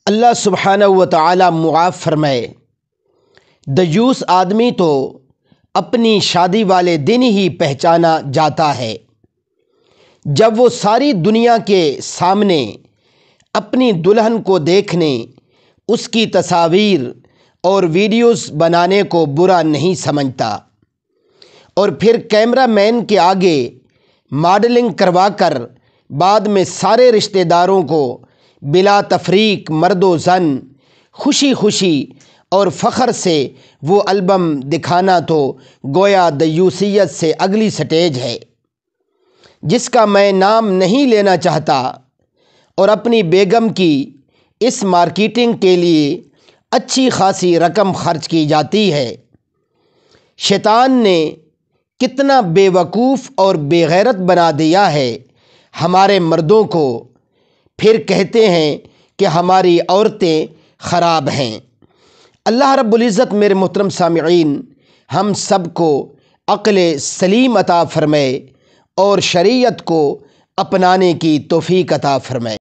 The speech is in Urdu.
اللہ سبحانہ و تعالی معاف فرمائے، دیوس آدمی تو اپنی شادی والے دن ہی پہچانا جاتا ہے جب وہ ساری دنیا کے سامنے اپنی دلہن کو دیکھنے، اس کی تصاویر اور ویڈیوز بنانے کو برا نہیں سمجھتا، اور پھر کیمرہ مین کے آگے ماڈلنگ کروا کر بعد میں سارے رشتہ داروں کو بلا تفریق مرد و زن خوشی خوشی اور فخر سے وہ البم دکھانا تو گویا دیوسیت سے اگلی سٹیج ہے، جس کا میں نام نہیں لینا چاہتا، اور اپنی بیگم کی اس مارکیٹنگ کے لیے اچھی خاصی رقم خرچ کی جاتی ہے۔ شیطان نے کتنا بے وقوف اور بے غیرت بنا دیا ہے ہمارے مردوں کو، پھر کہتے ہیں کہ ہماری عورتیں خراب ہیں۔ اللہ رب العزت میرے محترم سامعین ہم سب کو عقل سلیم عطا فرمائے اور شریعت کو اپنانے کی توفیق عطا فرمائے۔